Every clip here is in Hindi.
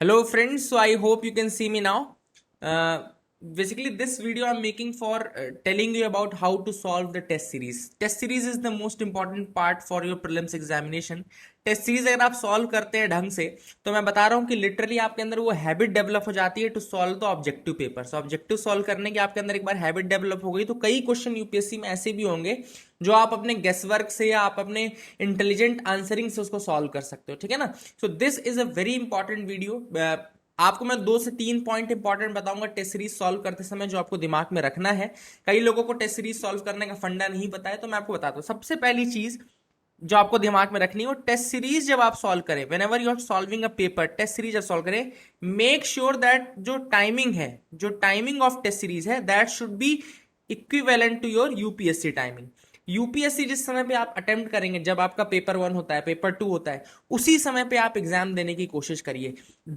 Hello friends, so I hope you can see me now. Basically this video I'm making for telling you about how to solve the test series. Test series is the most important part for your prelims examination. Test series अगर आप सॉल्व करते हैं ढंग से तो मैं बता रहा हूं कि लिटरली आपके अंदर वो हैबिट डेवलप हो जाती है to solve the objective paper. So objective solve करने की आपके अंदर एक बार हैबिट डेवलप हो गई तो कई क्वेश्चन यूपीएससी में ऐसे भी होंगे जो आप अपने गेस वर्क से या आप अपने इंटेलिजेंट आंसरिंग से उसको सॉल्व कर सकते हो, ठीक है ना। So this is a very important video. आपको मैं 2 से 3 पॉइंट इंपॉर्टेंट बताऊंगा टेस्ट सीरीज सॉल्व करते समय जो आपको दिमाग में रखना है। कई लोगों को टेस्ट सीरीज सॉल्व करने का फंडा नहीं पता है तो मैं आपको बताता हूँ। सबसे पहली चीज जो आपको दिमाग में रखनी है वो टेस्ट सीरीज जब आप सॉल्व करें, whenever you are solving a paper, test series जब सॉल्व करें, मेक श्योर दैट जो टाइमिंग है, जो टाइमिंग ऑफ टेस्ट सीरीज है, that should be equivalent to your UPSC timing. UPSC जिस समय पे आप अटेम्प्ट करेंगे, जब आपका पेपर 1 होता है, पेपर 2 होता है, उसी समय पे आप एग्जाम देने की कोशिश करिए।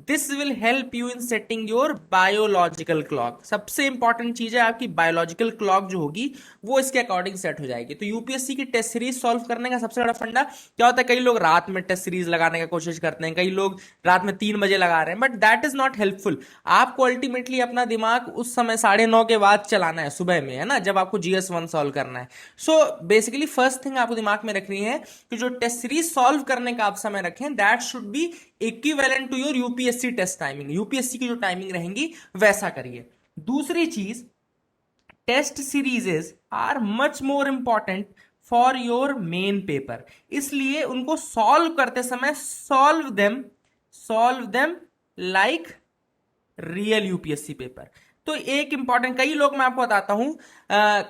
This will help you in setting your biological clock. सबसे इंपॉर्टेंट चीज है आपकी बायोलॉजिकल क्लॉक जो होगी वो इसके अकॉर्डिंग सेट हो जाएगी। तो यूपीएससी की टेस्ट सीरीज सॉल्व करने का सबसे बड़ा फंडा क्या होता है, कई लोग रात में टेस्ट सीरीज लगाने की कोशिश करते हैं, कई लोग रात में 3 बजे लगा रहे हैं, but that is not helpful. आपको अल्टीमेटली अपना दिमाग उस समय 9:30 के बाद चलाना है, सुबह में, है ना, जब आपको GS1 सॉल्व करना है। सो बेसिकली फर्स्ट थिंग आपको दिमाग में रखनी है कि जो टेस्ट सीरीज सॉल्व करने का आप समय रखें, that should be equivalent to your UPSC test timing. UPSC की जो टाइमिंग रहेंगी वैसा करिए। दूसरी चीज, test series are much more important for your main paper, इसलिए उनको सॉल्व करते समय solve them like real UPSC paper. तो एक इंपॉर्टेंट, कई लोग, मैं आपको बताता हूं,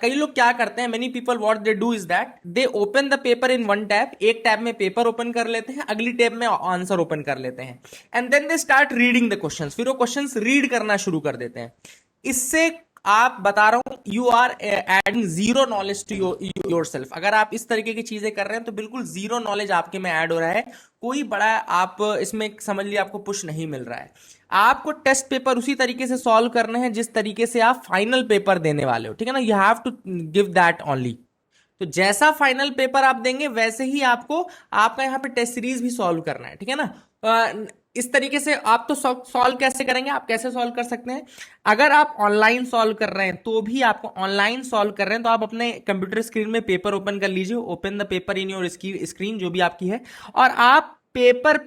कई लोग क्या करते हैं, many people what they do is that they open the paper in one tab. एक टैब में पेपर ओपन कर लेते हैं, अगली टैब में आंसर ओपन कर लेते हैं, and then they start reading the questions. फिर वो क्वेश्चंस रीड करना शुरू कर देते हैं। इससे आप, बता रहा हूं, you are adding zero knowledge to yourself. अगर आप इस तरीके की चीजें कर रहे हैं तो बिल्कुल जीरो नॉलेज आपके में ऐड हो रहा है। कोई बड़ा आप इसमें समझ लिया आपको पुश नहीं मिल रहा है। आपको टेस्ट पेपर उसी तरीके से सॉल्व करने हैं जिस तरीके से आप फाइनल पेपर देने वाले हो, ठीक है ना। You have to give that only. तो जैसा फाइनल पेपर आप देंगे वैसे ही आपको आपका यहाँ पे टेस्ट सीरीज भी सॉल्व करना है, ठीक है ना। इस तरीके से आप तो सॉल्व कैसे करेंगे, आप कैसे सॉल्व कर सकते हैं, अगर आप ऑनलाइन सॉल्व कर रहे हैं तो भी आपको ऑनलाइन सॉल्व कर रहे हैं तो आप अपने कंप्यूटर स्क्रीन में पेपर ओपन कर लीजिए, open the paper in your screen जो भी आपकी है, और आप पेपर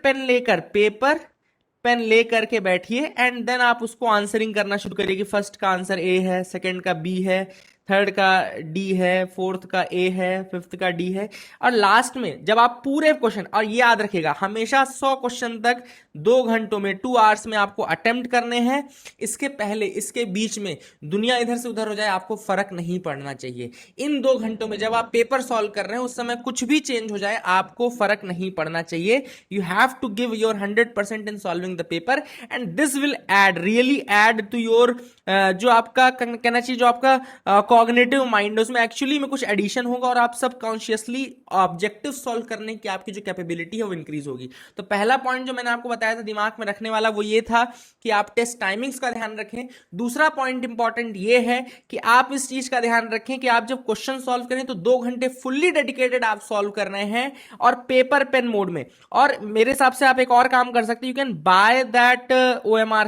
पेन लेकर के बैठिए, एंड देन आप उसको आंसरिंग करना शुरू करिए कि फर्स्ट का आंसर ए है, सेकंड का बी है, थर्ड का डी है, फोर्थ का ए है, फिफ्थ का डी है, और लास्ट में जब आप पूरे क्वेश्चन, और ये याद रखिएगा हमेशा 100 क्वेश्चन तक 2 घंटों में, 2 आवर्स में आपको अटेम्प्ट करने हैं। इसके पहले, इसके बीच में दुनिया इधर से उधर हो जाए, आपको फर्क नहीं पड़ना चाहिए। इन 2 घंटों में जब आप पेपर सॉल्व कर रहे हैं उस समय कुछ भी चेंज हो जाए आपको फर्क नहीं पड़ना चाहिए। You have to give your 100% in solving the paper, and this will aid, really aid to your, जो आपका कहना चाहिए, जो आपका कॉग्निटिव माइंड है उसमें एक्चुअली में कुछ एडिशन होगा और आप सबकॉन्शियसली ऑब्जेक्टिव सॉल्व करने की आपकी जो कैपेबिलिटी है वो इंक्रीज होगी। तो पहला पॉइंट जो मैंने आपको बताया था दिमाग में रखने वाला वो ये था कि आप टेस्ट टाइमिंग्स का ध्यान रखें। दूसरा पॉइंट इंपॉर्टेंट ये है कि आप इस चीज का ध्यान रखें कि आप जब क्वेश्चन सॉल्व करें तो 2 घंटे फुल्ली डेडिकेटेड आप सॉल्व कर रहे हैं और पेपर पेन मोड में। और मेरे हिसाब से आप एक और काम कर सकते हैं, you can by that OMR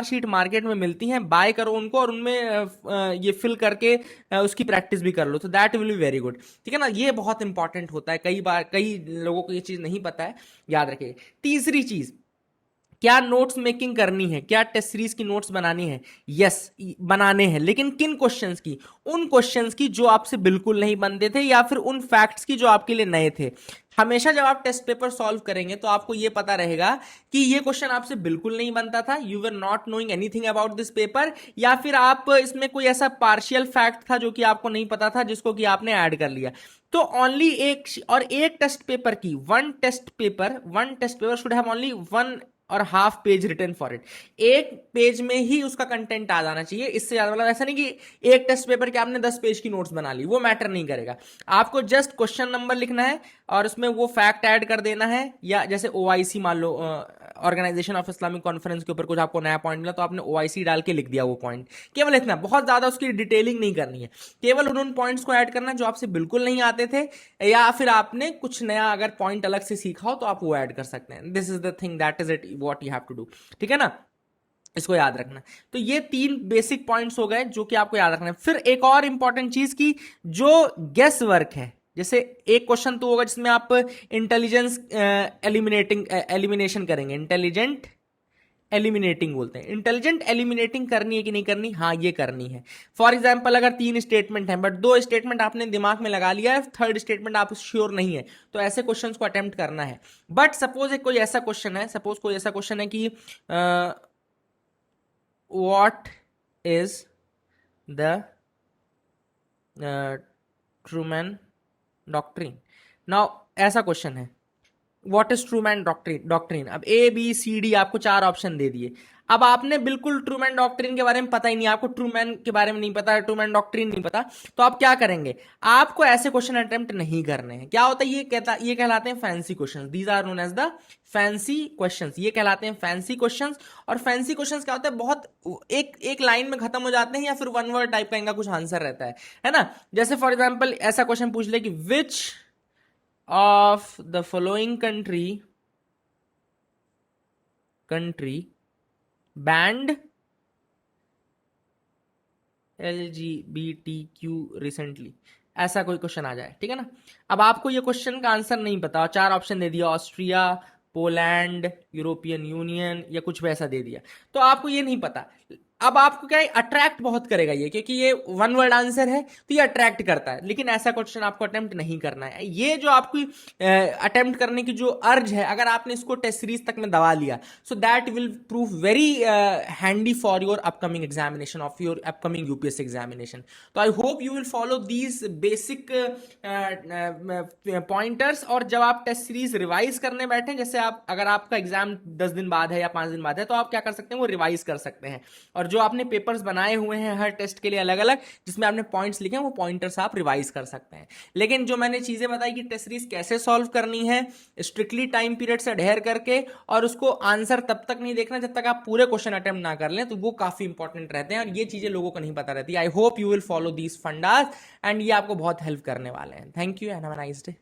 sheet market में मिलती हैं, बाय करो उनको और उनमें ये फिल करके उसकी प्रैक्टिस भी कर लो, तो that will be very good, ठीक है ना। ये बहुत इंपॉर्टेंट होता है, कई बार कई लोगों को ये चीज नहीं पता है, याद रखिए। तीसरी चीज, क्या नोट्स मेकिंग करनी है, क्या टेस्ट सीरीज की नोट्स बनानी है? यस, बनाने हैं, लेकिन किन क्वेश्चंस की? उन क्वेश्चंस की जो आपसे बिल्कुल नहीं बनते थे या फिर उन फैक्ट्स की जो आपके लिए नए थे। हमेशा जब आप टेस्ट पेपर सॉल्व करेंगे तो आपको यह पता रहेगा कि ये क्वेश्चन आपसे बिल्कुल नहीं बनता था, you were not knowing anything about this paper, या फिर आप इसमें कोई ऐसा पार्शियल फैक्ट था जो कि आपको नहीं पता था जिसको कि आपने ऐड कर लिया। तो ओनली एक टेस्ट पेपर की, one test paper should have only 1.5 page written for it. एक पेज में ही उसका कंटेंट आ जाना चाहिए, इससे ज्यादा, मतलब ऐसा नहीं कि एक टेस्ट पेपर के आपने 10 पेज की नोट्स बना ली, वो मैटर नहीं करेगा। आपको जस्ट क्वेश्चन नंबर लिखना है और उसमें वो फैक्ट ऐड कर देना है, या जैसे OIC मान लो, ऑर्गेनाइजेशन ऑफ इस्लामिक कॉन्फ्रेंस के ऊपर कुछ आपको नया पॉइंट मिला तो आपने OIC डाल के लिख दिया वो पॉइंट, केवल इतना, बहुत ज्यादा उसकी डिटेलिंग नहीं करनी है, केवल उन पॉइंट्स को ऐड करना जो आपसे बिल्कुल नहीं आते थे, या फिर आपने कुछ नया अगर पॉइंट अलग से सीखा हो तो आप वो ऐड कर सकते हैं। This is the thing, that is it, what you have to do, ठीक है ना, इसको याद रखना। तो ये 3 बेसिक पॉइंट्स हो गए जो कि आपको याद रखना है। फिर एक और इंपॉर्टेंट चीज की जो गेस वर्क है, जैसे एक क्वेश्चन तो होगा जिसमें आप इंटेलिजेंस एलिमिनेशन करेंगे, इंटेलिजेंट एलिमिनेटिंग बोलते हैं। इंटेलिजेंट एलिमिनेटिंग करनी है कि नहीं करनी, हाँ ये करनी है। फॉर एग्जाम्पल अगर 3 स्टेटमेंट हैं बट 2 स्टेटमेंट आपने दिमाग में लगा लिया है, थर्ड स्टेटमेंट आप श्योर नहीं है, तो ऐसे क्वेश्चंस को अटेम्प्ट करना है। बट सपोज कोई ऐसा क्वेश्चन है, सपोज कोई ऐसा क्वेश्चन है कि what is the Truman doctrine. Now ऐसा क्वेश्चन है, व्हाट इज ट्रूमैन डॉक्ट्रिन। अब ए बी सी डी आपको 4 ऑप्शन दे दिए। अब आपने बिल्कुल ट्रूमैन डॉक्ट्रिन के बारे में पता ही नहीं, आपको ट्रूमैन के बारे में नहीं पता, ट्रूमैन डॉक्ट्रिन नहीं पता, तो आप क्या करेंगे, आपको ऐसे क्वेश्चन अटेम्प्ट नहीं करने हैं। क्या होता है, ये कहलाते हैं fancy questions, these are known as the fancy questions, ये कहलाते हैं फैंसी क्वेश्चंस। और फैंसी क्वेश्चंस क्या होता है, बहुत एक लाइन में खत्म हो जाते हैं या फिर वन वर्ड टाइप का इनका कुछ आंसर रहता है ना। जैसे फॉर एग्जाम्पल ऐसा क्वेश्चन पूछ ले कि विच of the following country banned LGBTQ recently, ऐसा कोई क्वेश्चन आ जाए, ठीक है ना। अब आपको ये क्वेश्चन का आंसर नहीं पता, 4 ऑप्शन दे दिया, ऑस्ट्रिया, पोलैंड, यूरोपियन यूनियन या कुछ वैसा दे दिया, तो आपको ये नहीं पता। अब आपको क्या है, अट्रैक्ट बहुत करेगा ये, क्योंकि ये वन वर्ड आंसर है तो ये अट्रैक्ट करता है, लेकिन ऐसा क्वेश्चन आपको अटेम्प्ट नहीं करना है। ये जो आपकी अटेम्प्ट करने की जो अर्ज है, अगर आपने इसको टेस्ट सीरीज तक में दबा लिया, so that will prove very handy for your upcoming examination of your upcoming UPSC examination. तो I hope you will follow these basic pointers, और जब आप टेस्ट सीरीज रिवाइज करने बैठे, जैसे आप अगर आपका एग्जाम 10 दिन बाद है या 5 दिन बाद है, तो आप क्या कर सकते हैं, वो रिवाइज कर सकते हैं। और जो आपने पेपर्स बनाए हुए हैं हर टेस्ट के लिए अलग अलग, जिसमें आपने पॉइंट्स लिखे हैं, वो पॉइंटर्स आप रिवाइज कर सकते हैं। लेकिन जो मैंने चीजें बताई कि टेस्ट सीरीज कैसे सॉल्व करनी है, स्ट्रिक्टली टाइम पीरियड से अडेयर करके, और उसको आंसर तब तक नहीं देखना जब तक आप पूरे क्वेश्चन अटेम्प्ट ना कर लें, तो वो काफी इंपॉर्टेंट रहते हैं और ये चीजें लोगों को नहीं पता रहती। आई hope you will follow these fundas and ये आपको बहुत हेल्प करने वाले हैं। Thank you and have a nice day.